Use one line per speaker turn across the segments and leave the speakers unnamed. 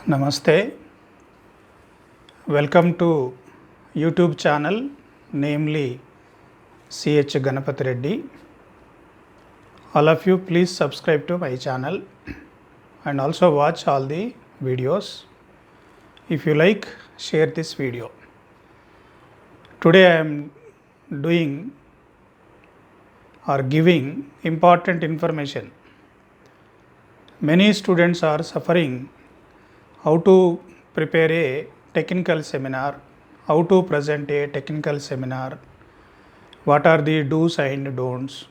Namaste. Welcome to YouTube channel, namely CH Ganapati Reddy. All of you please subscribe to my channel and also watch all the videos. If you like, share this video. Today I am doing or giving important information. Many students are suffering how to prepare a technical seminar, how to present a technical seminar, what are the do's and don'ts,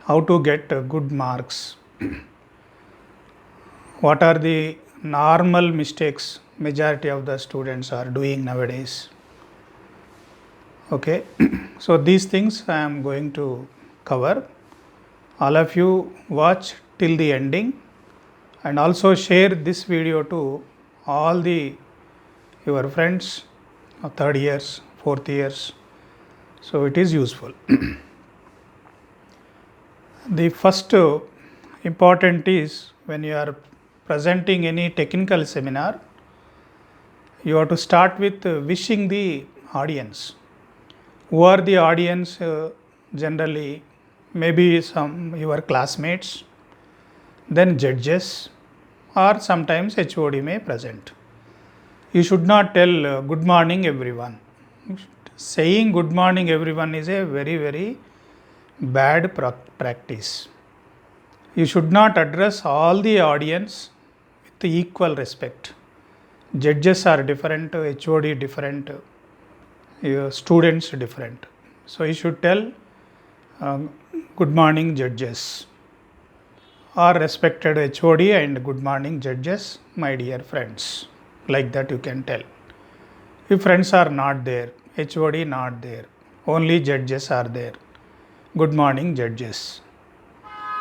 how to get good marks, what are the normal mistakes majority of the students are doing nowadays. Okay, so these things I am going to cover. All of you watch till the ending and also share this video to all your friends, third years, fourth years, so it is useful. The first important is when you are presenting any technical seminar, you have to start with wishing the audience. Who are the audience? Generally maybe some your classmates, then judges, or sometimes HOD may present. You should not tell good morning everyone. Saying good morning everyone is a very bad practice. You should not address all the audience with equal respect. Judges are different, HOD different, students different. So you should tell good morning judges, or respected HOD and good morning judges, my dear friends. Like that you can tell. If friends are not there, HOD not there, only judges are there, good morning judges,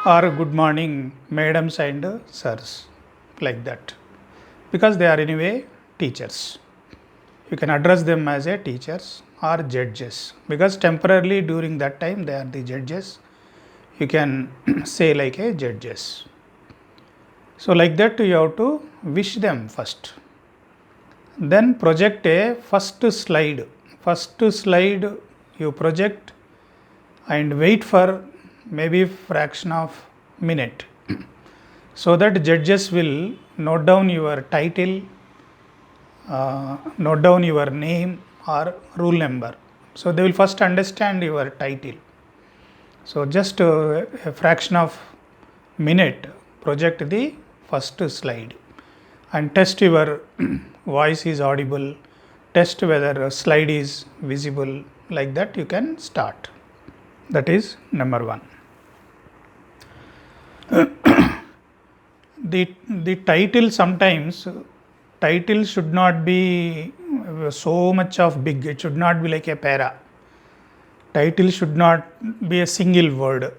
or good morning madams and sirs, like that. Because they are anyway teachers. You can address them as a teachers or judges, because temporarily during that time they are the judges. You can say like a judges. So like that you have to wish them first. Then project a first slide. First slide you project and wait for maybe fraction of minute, so that judges will note down your title, note down your name or rule number. So they will first understand your title. So just a fraction of minute project the first slide and test your voice is audible, test whether a slide is visible. Like that you can start. That is number one. The title, sometimes title should not be so much of big. It should not be like a para. Title should not be a single word.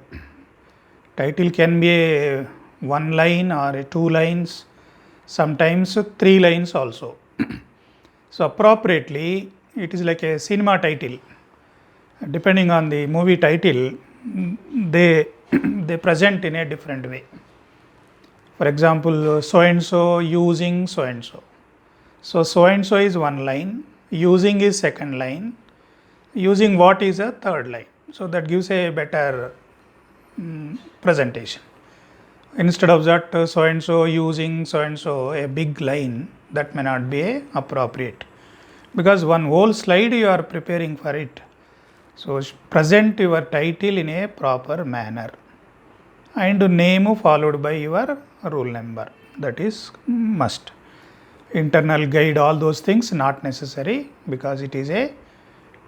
Title can be a one line or a two lines, sometimes three lines also. So appropriately it is like a cinema title. Depending on the movie title, they present in a different way. For example, so and so using so and so. So and so is one line, using is second line, using what is a third line. So that gives a better presentation. Instead of that so and so using so and so, a big line, that may not be appropriate, because one whole slide you are preparing for it. So present your title in a proper manner and name followed by your rule number. That is must. Internal guide, all those things not necessary, because it is a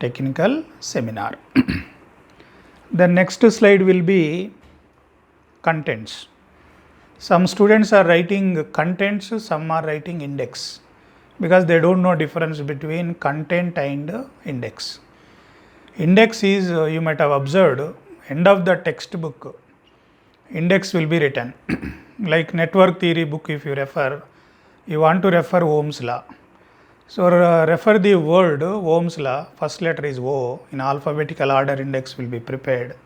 technical seminar. The next slide will be contents. Some students are writing contents, some are writing index, because they don't know difference between content and index. Index is, you might have observed, end of the textbook, index will be written. Like network theory book, if you refer, you want to refer Ohm's law. So refer the word Ohm's law, first letter is O, in alphabetical order index will be prepared.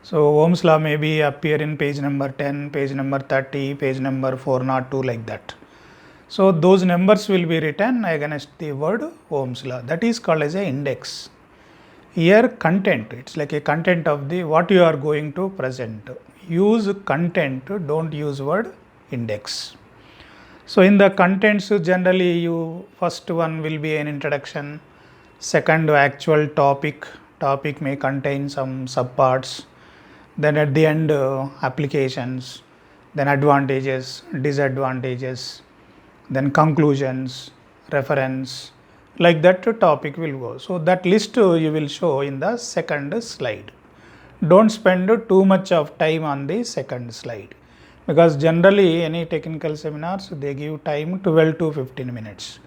So Ohm's law may be appear in page number 10, page number 30, page number 402, like that. So those numbers will be written against the word Ohm's law. That is called as a index. Here content, it's like a content of the what you are going to present. Use content, don't use word index. So in the contents, generally you first one will be an introduction, second actual topic may contain some subparts, then at the end applications, then advantages, disadvantages, then conclusions, reference, like that topic will go. So that list you will show in the second slide. Don't spend too much of time on the second slide, because generally any technical seminars they give time 12 to 15 minutes.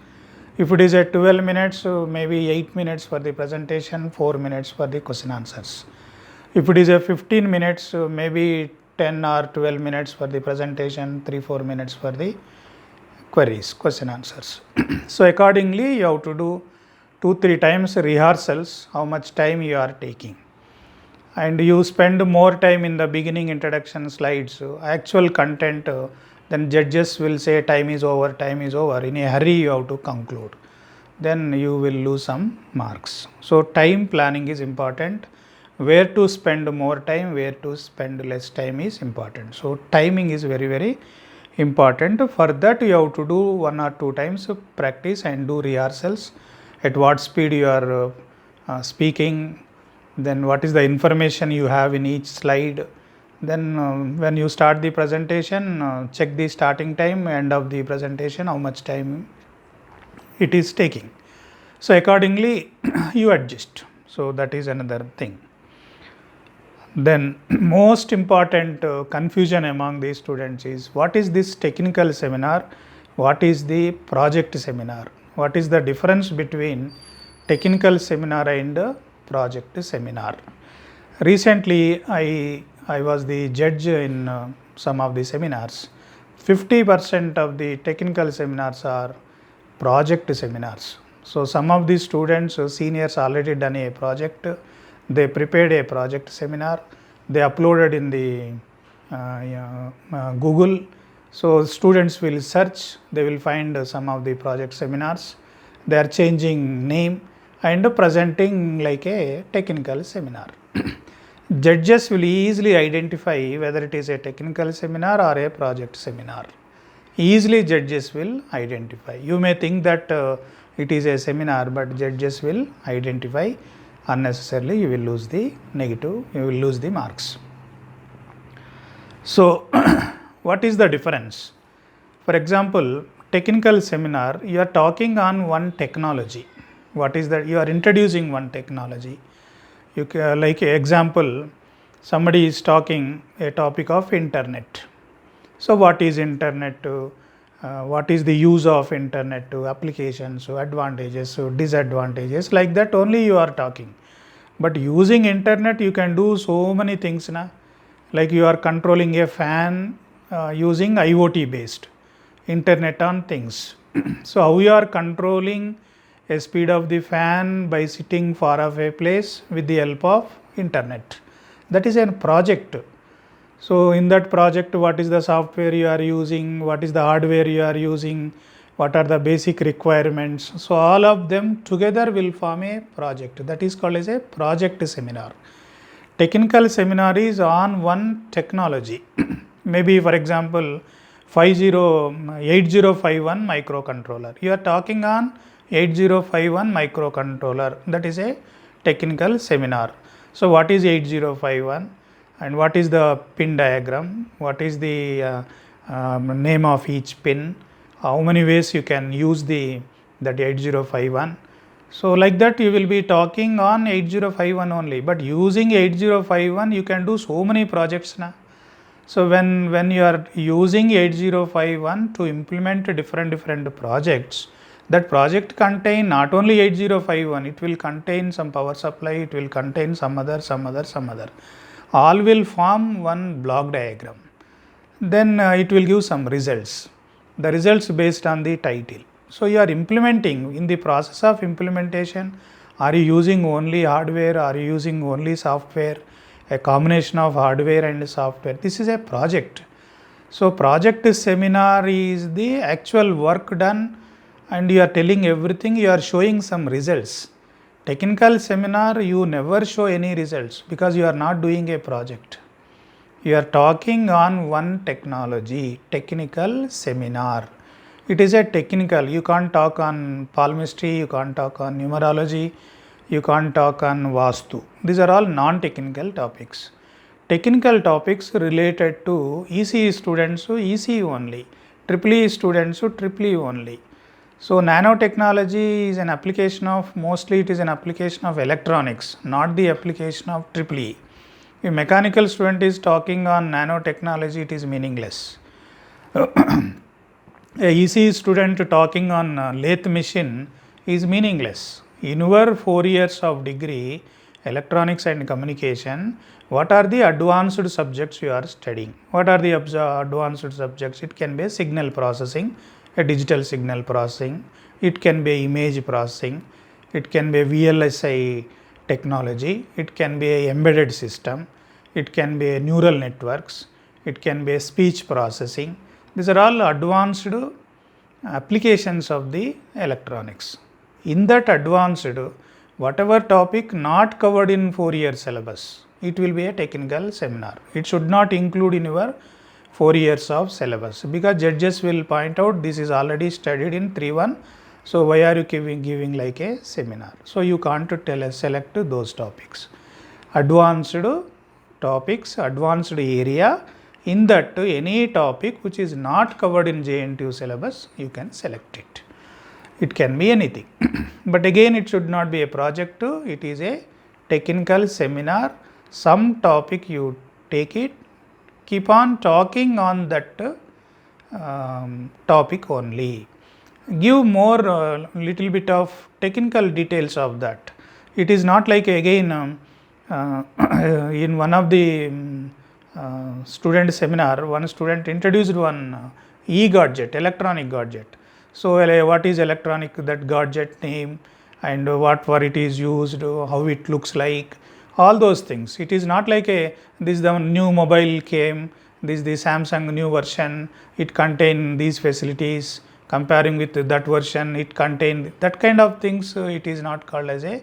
If it is at 12 minutes, maybe 8 minutes for the presentation, 4 minutes for the question answers. If it is a 15 minutes, maybe 10 or 12 minutes for the presentation, 3-4 minutes for the queries, question answers. So accordingly you have to do 2-3 times rehearsals, how much time you are taking. And you spend more time in the beginning introduction slides, actual content, then judges will say time is over. In a hurry you have to conclude. Then you will lose some marks. So time planning is important. Where to spend more time, where to spend less time is important. So timing is very, very important. For that you have to do 1 or 2 times practice and do rehearsals. At what speed you are speaking, then what is the information you have in each slide. Then when you start the presentation, check the starting time, end of the presentation, how much time it is taking. So accordingly you adjust. So that is another thing. Then most important confusion among the students is what is this technical seminar, what is the project seminar, what is the difference between technical seminar and project seminar. Recently I was the judge in some of the seminars. 50% of the technical seminars are project seminars. So some of the students, seniors already done a project, they prepared a project seminar, they uploaded in the Google. So students will search, they will find some of the project seminars, they are changing name and presenting like a technical seminar. Judges will easily identify whether it is a technical seminar or a project seminar. Easily judges will identify. You may think that it is a seminar, but judges will identify. Unnecessarily you will lose the negative, you will lose the marks. So what is the difference? For example, technical seminar, you are talking on one technology. What is that? You are introducing one technology. You can, like example, somebody is talking a topic of internet. So what is internet? What is the use of internet, applications, advantages, disadvantages, like that only you are talking. But using internet you can do so many things na? Like you are controlling a fan using IoT based internet on things. So how you are controlling a speed of the fan by sitting far off a place with the help of internet. That is a project. So in that project, what is the software you are using, what is the hardware you are using, what are the basic requirements. So all of them together will form a project. That is called as a project seminar. Technical seminar is on one technology. Maybe for example 8051 microcontroller. You are talking on 8051 microcontroller. That is a technical seminar. So what is 8051 and what is the pin diagram, what is the name of each pin, how many ways you can use that 8051. So like that you will be talking on 8051 only, but using 8051 you can do so many projects now. So when you are using 8051 to implement different projects, that project contain not only 8051, it will contain some power supply, it will contain some other. All will form one block diagram. Then it will give some results. The results based on the title. So you are implementing, in the process of implementation, are you using only hardware, are you using only software, a combination of hardware and software. This is a project. So project seminar is the actual work done and you are telling everything, you are showing some results. Technical seminar, you never show any results because you are not doing a project. You are talking on one technology, technical seminar. It is a technical, you can't talk on palmistry, you can't talk on numerology, you can't talk on Vastu. These are all non-technical topics. Technical topics related to ECE students, ECE only, EEE students, EEE only. So nanotechnology is an application of, mostly it is an application of electronics, not the application of EEE. If a mechanical student is talking on nanotechnology, it is meaningless. A ECE student talking on lathe machine is meaningless. In your 4 years of degree, electronics and communication, what are the advanced subjects you are studying? What are the advanced subjects? It can be signal processing, a digital signal processing, it can be image processing, it can be VLSI technology, it can be a embedded system, it can be a neural networks, it can be a speech processing. These are all advanced applications of the electronics. In that advanced, whatever topic not covered in 4-year syllabus, it will be a technical seminar. It should not include in your 4 years of syllabus because judges will point out this is already studied in 3-1. So why are you giving like a seminar? So you can't select those topics. Advanced topics, advanced area, in that any topic which is not covered in JNTU syllabus, you can select it. It can be anything. But again, it should not be a project, it is a technical seminar. Some topic you take it, keep on talking on that topic only. Give more little bit of technical details of that. It is not like again in one of the student seminar, one student introduced one e-gadget, electronic gadget. So what is electronic, that gadget name and what for it is used, how it looks like, all those things. It is not like this the new mobile came, this the Samsung new version, it contain these facilities, comparing with that version, it contain that kind of things. It is not called as a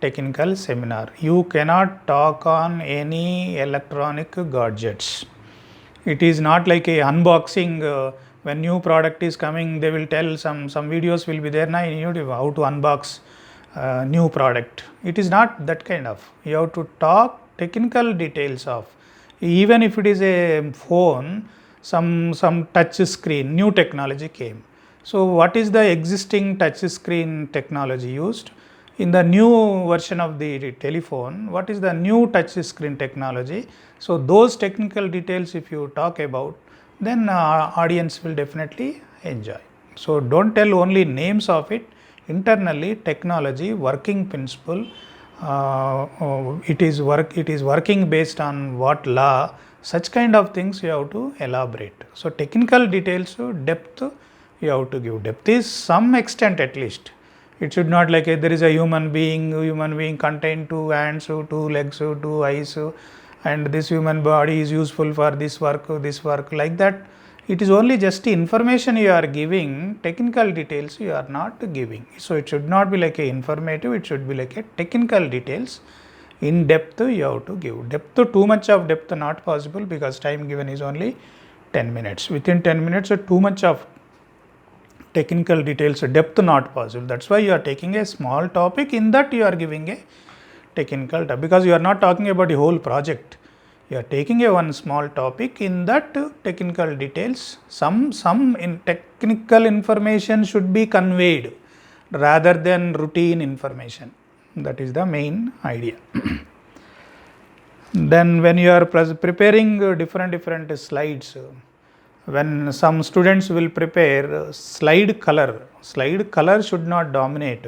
technical seminar. You cannot talk on any electronic gadgets. It is not like a unboxing. When new product is coming, they will tell some videos will be there now in YouTube how to unbox new product. It is not that kind of. You have to talk technical details of, even if it is a phone, some touch screen, new technology came. So what is the existing touch screen technology used? In the new version of the telephone, what is the new touch screen technology? So those technical details if you talk about, then audience will definitely enjoy. So don't tell only names of it. Internally, technology, working principle, it is working based on what law, such kind of things you have to elaborate. So technical details, depth you have to give. Depth is some extent at least. It should not like there is a human being contain 2 hands, 2 legs, 2 eyes, and this human body is useful for this work, like that. It is only just information you are giving, technical details you are not giving. So it should not be like a informative, it should be like a technical details. In depth you have to give. Depth, too much of depth not possible because time given is only 10 minutes. Within 10 minutes too much of technical details, depth not possible. That's why you are taking a small topic, in that you are giving a technical topic, because you are not talking about the whole project. You are taking a one small topic, in that technical details, some in technical information should be conveyed rather than routine information. That is the main idea. Then when you are preparing different slides, when some students will prepare slide color should not dominate.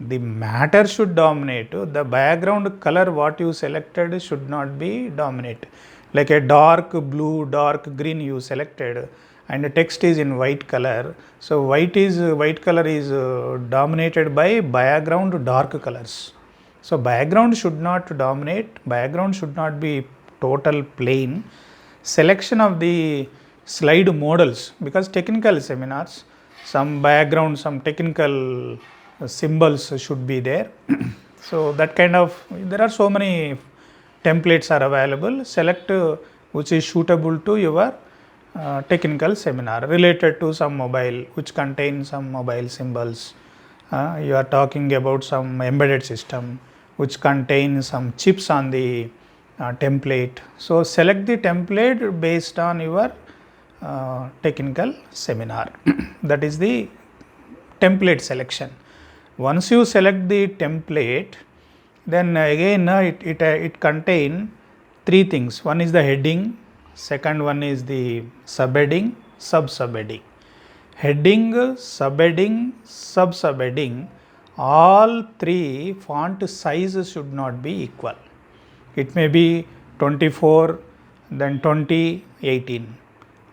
The matter should dominate. The background color what you selected should not be dominate. Like a dark blue, dark green you selected and the text is in white color. So white color is dominated by background dark colors. So background should not dominate. Background should not be total plain. Selection of the slide models, because technical seminars, some background, some technical symbols should be there. So that kind of, there are so many templates are available. Select which is suitable to your technical seminar related to some mobile, which contains some mobile symbols. You are talking about some embedded system which contains some chips on the template. So select the template based on your technical seminar. That is the template selection. Once you select the template, then again it contain three things. One is the heading, second one is the subheading, sub-subheading. Heading, subheading, sub-subheading, all three font size should not be equal. It may be 24, then 20, 18,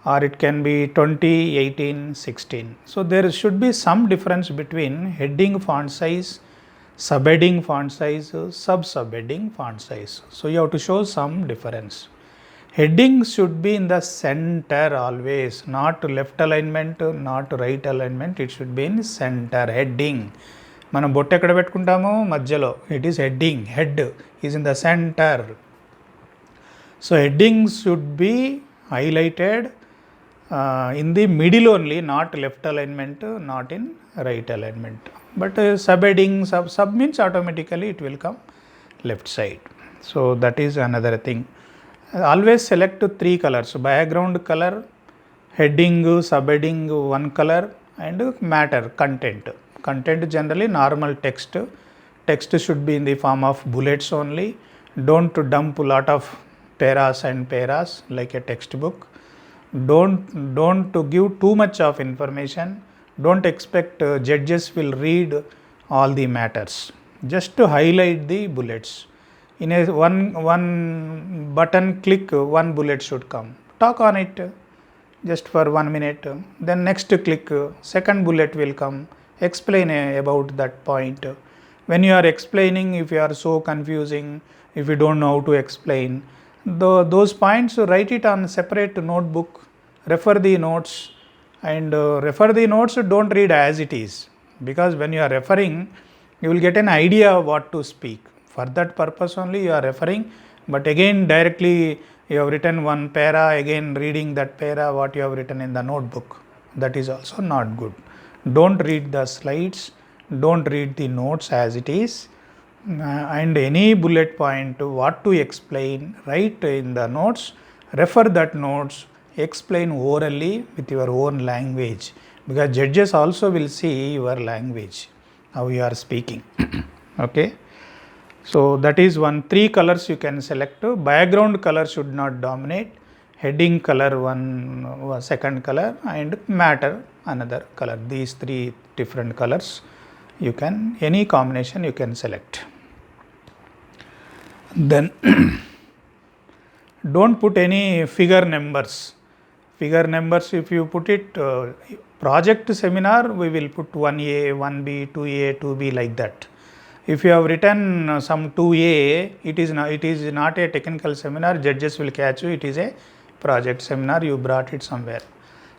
or it can be 20, 18, 16. So there should be some difference between heading font size, subheading font size, sub-subheading font size. So you have to show some difference. Heading should be in the center always, not left alignment, not right alignment. It should be in center. Heading. మనం బొట్టు ఎక్కడ పెట్టుకుంటామో మధ్యలో, it is heading, head is in the centre. So heading should be highlighted in the middle only, not left alignment, not in right alignment. But subheading, sub means automatically it will come left side. So that is another thing. Always select three colors: background color, heading, subheading one color, and matter, content. Content generally normal text. Text should be in the form of bullets only. Don't dump a lot of paras and paras like a textbook. Don't give too much of information. Don't expect judges will read all the matters. Just to highlight the bullets. In a one button click, one bullet should come. Talk on it just for 1 minute. Then next click, second bullet will come. Explain about that point. When you are explaining, if you are so confusing, if you don't know how to explain, those points, write it on separate notebook, refer the notes, and refer the notes, don't read as it is, because when you are referring, you will get an idea of what to speak. For that purpose only you are referring, but again directly you have written one para, again reading that para what you have written in the notebook, that is also not good. Don't read the slides, don't read the notes as it is, and any bullet point what to explain, write in the notes, refer that notes, explain orally with your own language, because judges also will see your language, how you are speaking. Okay, so that is one. Three colors you can select. Background color should not dominate, heading color one, second color, and matter another color. These three different colors you can, any combination you can select. Then don't put any figure numbers. Figure numbers, if you put it, project seminar, we will put 1A, 1B, 2A, 2B like that. If you have written some 2A, it is not a technical seminar, judges will catch you, it is a project seminar, you brought it somewhere.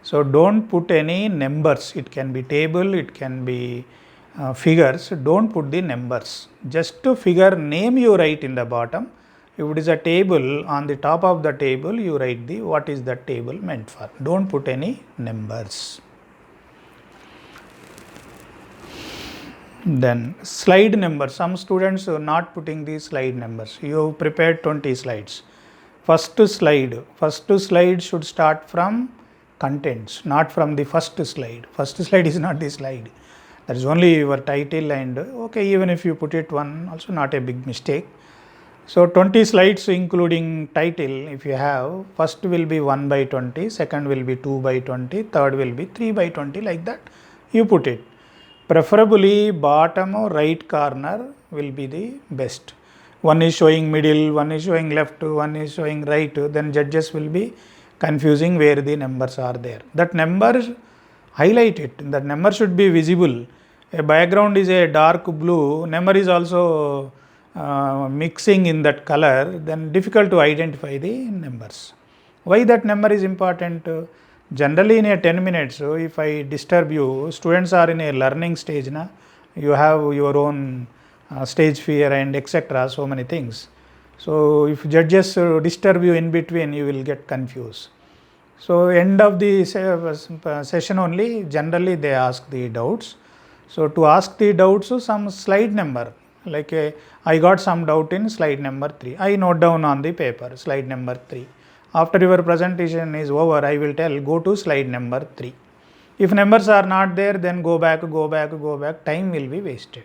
So don't put any numbers. It can be table, it can be figures. Don't put the numbers. Just to figure name you write in the bottom. If it is a table, on the top of the table you write the what is that table meant for. Don't put any numbers. Then slide number. Some students are not putting the slide numbers. You have prepared 20 slides. First slide should start from contents, not from the first slide. First slide is not the slide. That is only your title, and okay, even if you put it one, also not a big mistake. So 20 slides including title, if you have, first will be 1 by 20, second will be 2 by 20, third will be 3 by 20, like that you put it. Preferably bottom or right corner will be the best. One is showing middle, one is showing left, one is showing right, then judges will be confusing where the numbers are there. That number, highlight it, that number should be visible. A background is a dark blue, number is also mixing in that color, then difficult to identify the numbers. Why that number is important? Generally in a 10 minutes, if I disturb you, students are in a learning stage, na? You have your own stage fear and etc. so many things. So if judges disturb you in between, you will get confused. So end of the session only, generally they ask the doubts. So to ask the doubts, some slide number, like I got some doubt in slide number 3. I note down on the paper, slide number 3. After your presentation is over, I will tell, go to slide number 3. If numbers are not there, then go back, time will be wasted.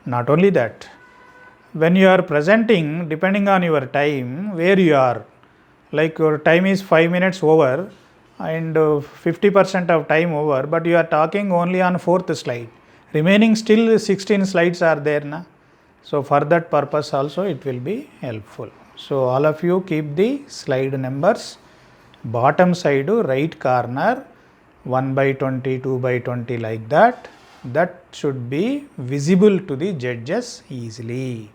Not only that, when you are presenting, depending on your time, where you are, like your time is 5 minutes over and 50% of time over, but you are talking only on 4th slide. Remaining still 16 slides are there, na? So for that purpose also it will be helpful. So all of you keep the slide numbers, bottom side right corner, 1/20, 2/20 like that. That should be visible to the judges easily.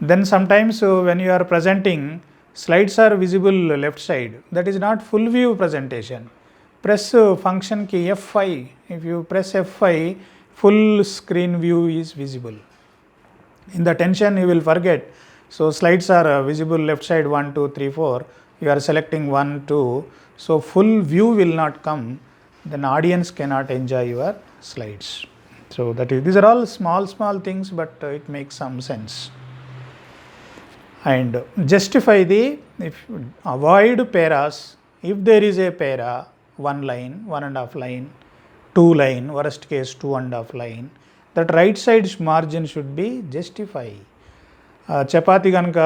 Then sometimes when you are presenting, slides are visible left side. That is not full view presentation. Press function key F5. If you press F5, full screen view is visible. In the tension you will forget. So slides are visible left side 1, 2, 3, 4. You are selecting 1, 2. So full view will not come. Then audience cannot enjoy your slides. So that is, these are all small things, but it makes some sense. And justify the, if avoid paras, if there is a para, 1 line, 1.5 line, 2 line, worst case 2.5 line, that right side margin should be justify. Chapati కనుక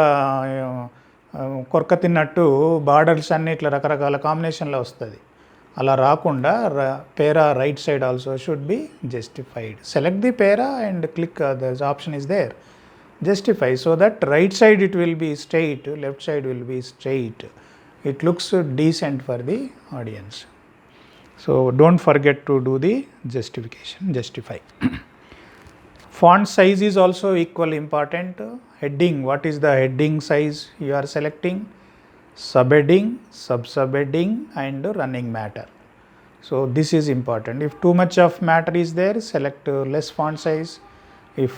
కొరక తిన్నట్టు borders అన్ని ఇట్లా రకరకాల కాంబినేషన్లో వస్తుంది. అలా రాకుండా para right side also should be justified. Select the para and click the option is there. Justify, so that right side it will be straight, left side will be straight. It looks decent for the audience. So don't forget to do the justification, justify. Font size is also equally important. Heading, what is the heading size you are selecting? Subheading, subheading and running matter. So this is important. If too much of matter is there, select less font size. If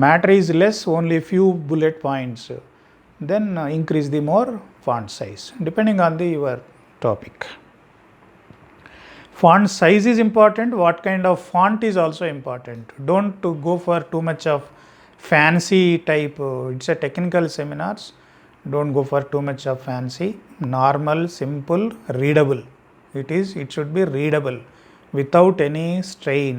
matter is less, only few bullet points, then increase the more font size depending on the your topic. Font size is important. What kind of font is also important. Don't go for too much of fancy type. It's a technical seminars. Don't go for too much of fancy. Normal, simple, readable. It should be readable without any strain.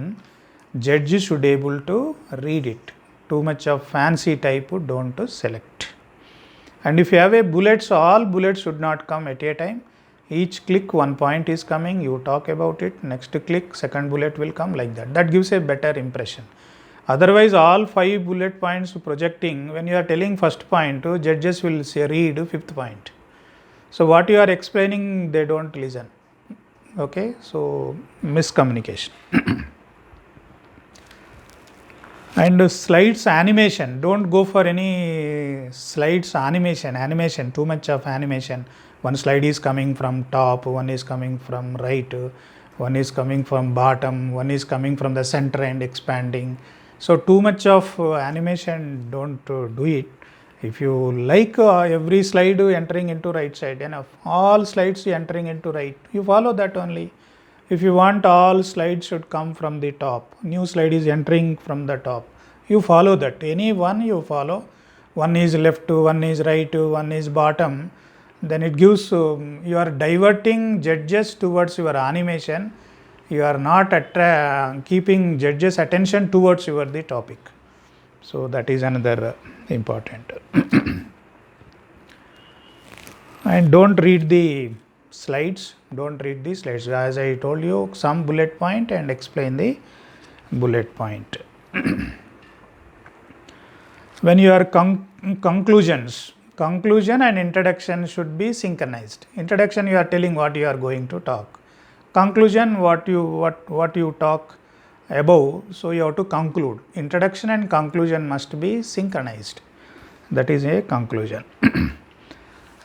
Judge should able to read it. Too much of fancy type don't select. And if you have a bullets, all bullets should not come at a time. Each click one point is coming, you talk about it, next click second bullet will come, like that. That gives a better impression. Otherwise all 5 bullet points projecting, when you are telling first point, judges will say read 5th point. So what you are explaining, they don't listen. Okay, so miscommunication. And slides animation, don't go for any slides animation, too much of animation. One slide is coming from top, one is coming from right, one is coming from bottom, one is coming from the center and expanding. So too much of animation, don't do it. If you like every slide entering into right side, enough. All slides entering into right, you follow that only. If you want all slides should come from the top, new slide is entering from the top, you follow that. Any one you follow. One is left, one is right, one is bottom. Then it gives, you are diverting judges towards your animation. You are not keeping judges' attention towards the topic. So that is another important. And don't read the slides. As I told you, some bullet point and explain the bullet point. When you are conclusion and introduction should be synchronized. Introduction, you are telling what you are going to talk. Conclusion, what you talk above, so you have to conclude. Introduction and conclusion must be synchronized. That is a conclusion.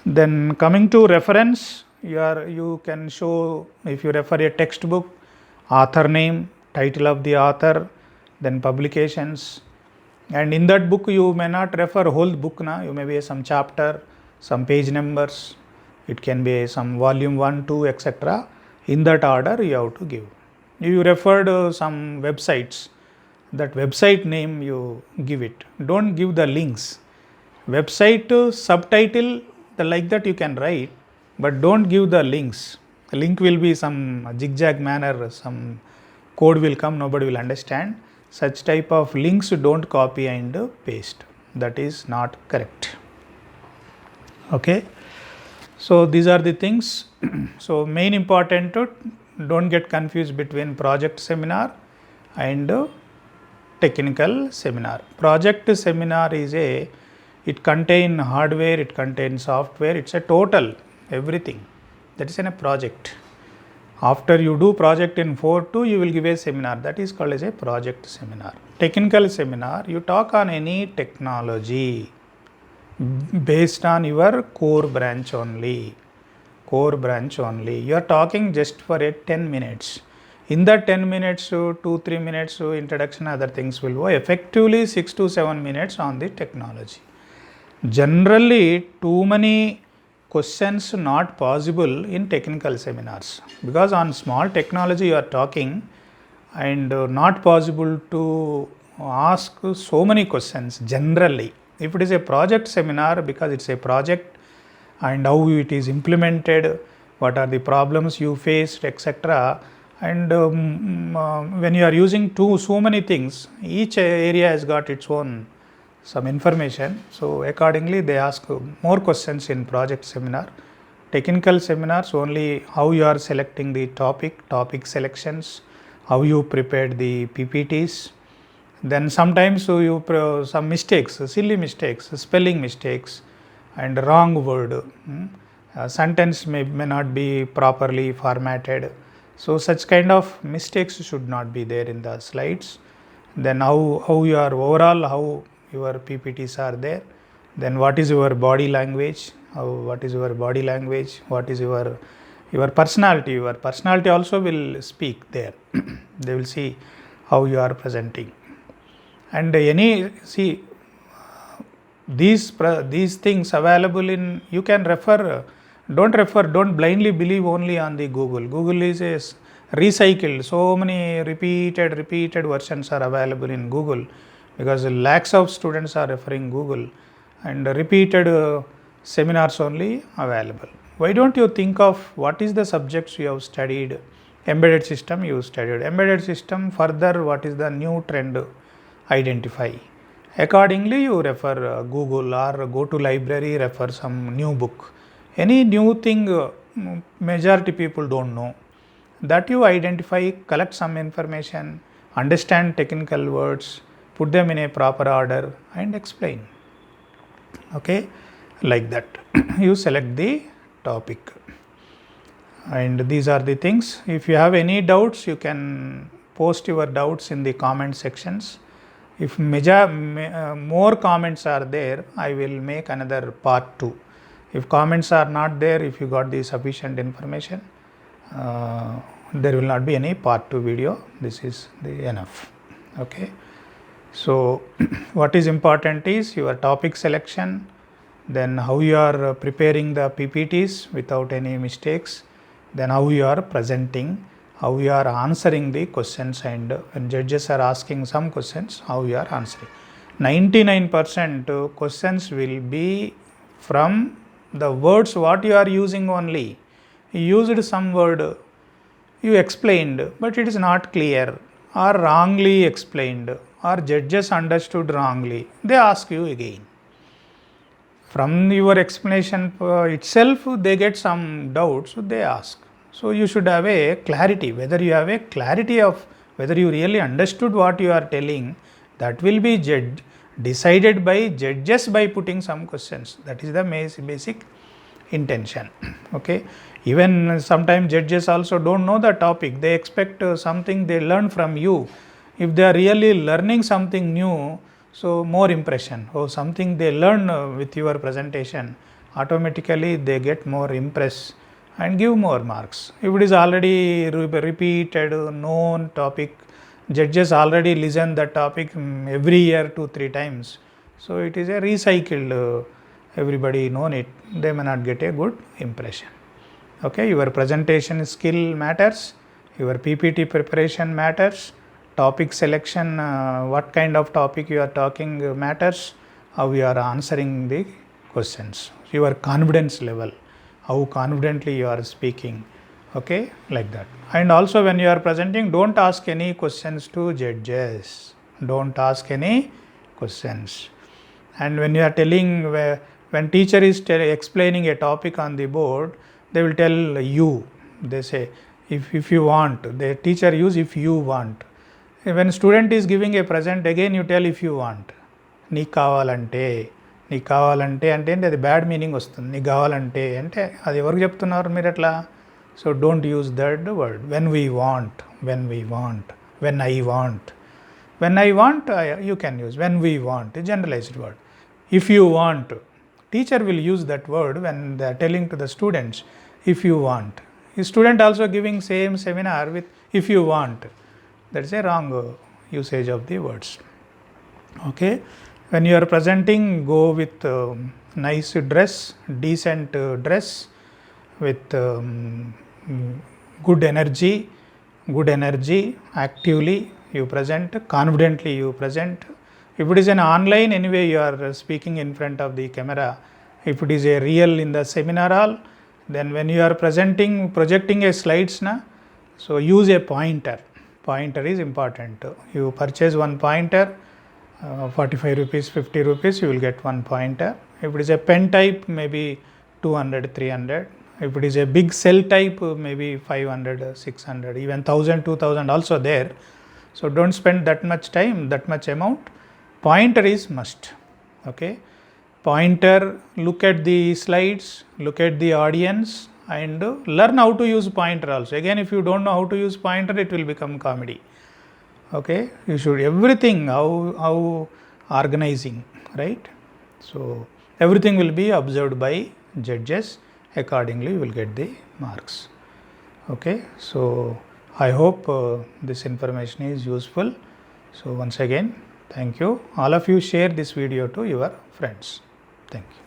Then coming to reference, you can show, if you refer a textbook, author name, title of the author, then publications, and in that book you may not refer whole book you may be some chapter, some page numbers, it can be some volume 1, 2, etc. In that order you have to give. You referred some websites, that website name you give it, don't give the links. Website subtitle, like that you can write, but don't give the links. The link will be some zigzag manner, some code will come, nobody will understand. Such type of links don't copy and paste, that is not correct. Okay, so these are the things. So main important, don't get confused between project seminar and technical seminar. Project seminar is it contains hardware, it contains software, it's a total everything, that is in a project. After you do project in 4.2, you will give a seminar, that is called as a project seminar. Technical seminar, you talk on any technology based on your core branch only. You are talking just for a 10 minutes. In that 10 minutes, 2-3 minutes introduction, other things will go. Effectively 6 to 7 minutes on the technology. Generally, too many questions not possible in technical seminars, because on small technology you are talking, and not possible to ask so many questions generally. If it is a project seminar, because it's a project and how it is implemented, what are the problems you faced, etc. And when you are using so many things, each area has got its own some information, so accordingly they ask more questions in project seminar. Technical seminars only how you are selecting the topic selections, how you prepared the PPTs. Then sometimes you some mistakes, silly mistakes, spelling mistakes and wrong word, sentence may not be properly formatted, so such kind of mistakes should not be there in the slides. Then how you are overall, how your PPTs are there. Then what is your body language, what is your personality. Your personality also will speak there. They will see how you are presenting. And these things available in, you can refer, don't blindly believe only on the Google is a recycled, so many repeated versions are available in Google, because lakhs of students are referring Google, and repeated seminars only available. Why don't you think of what is the subjects you have studied? Embedded system you studied, embedded system, further what is the new trend, identify. Accordingly you refer Google, or go to library, refer some new book. Any new thing majority people don't know, that you identify, collect some information, understand technical words, put them in a proper order and explain. Okay, like that. You select the topic, and these are the things. If you have any doubts, you can post your doubts in the comment sections. If more comments are there, I will make another part 2. If comments are not there, if you got the sufficient information, there will not be any part 2 video. This is the enough. Okay. So what is important is your topic selection, then how you are preparing the PPTs without any mistakes, then how you are presenting, how you are answering the questions, and when judges are asking some questions, how you are answering. 99% questions will be from the words what you are using only. You used some word, you explained, but it is not clear, or wrongly explained, or judges understood wrongly, they ask you again. From your explanation itself, they get some doubts, so they ask. So you should have a clarity, whether you have a clarity of whether you really understood what you are telling, that will be decided by judges by putting some questions. That is the basic intention. Okay. Even sometimes judges also don't know the topic, they expect something they learn from you. If they are really learning something new, so more impression, something they learn with your presentation, automatically they get more impress and give more marks. If it is already repeated, known topic, judges already listen that topic every year 2-3 times. So it is a recycled, everybody known it, they may not get a good impression. Okay, your presentation skill matters, your PPT preparation matters, topic selection, what kind of topic you are talking matters, how you are answering the questions, your confidence level, how confidently you are speaking, okay, like that. And also when you are presenting, don't ask any questions to judges, don't ask any questions. And when you are telling, when teacher is explaining a topic on the board, they will tell you, they say if you want, the teacher use if you want. When student is giving a present, again you tell if you want. నీకు కావాలంటే అంటే అది bad meaning వస్తుంది. నీకు కావాలంటే అంటే అది ఎవరికి చెప్తున్నారు మీరు అట్లా? So don't use that word. When I want, you can use when we want, a generalized word. If you want, teacher will use that word when they are telling to the students, if you want. The student also giving same seminar with if you want. That's a wrong usage of the words. Okay, when you are presenting, go with nice dress, decent dress, with good energy, actively you present, confidently you present. If it is an online, anyway you are speaking in front of the camera. If it is a real in the seminar hall, then when you are projecting a slides, so use a pointer. Pointer is important. You purchase one pointer, 45 rupees, 50 rupees, you will get one pointer. If it is a pen type, maybe 200, 300. If it is a big cell type, maybe 500, 600, even 1000, 2000 also there. So don't spend that much time, that much amount. Pointer is must. Okay, pointer, look at the slides, look at the audience, and learn how to use pointer also. Again, if you don't know how to use pointer, it will become comedy. Okay, you should everything, how organizing, right? So everything will be observed by judges. Accordingly you will get the marks. Okay, so I hope this information is useful. So once again, thank you. All of you share this video to your friends. Thank you.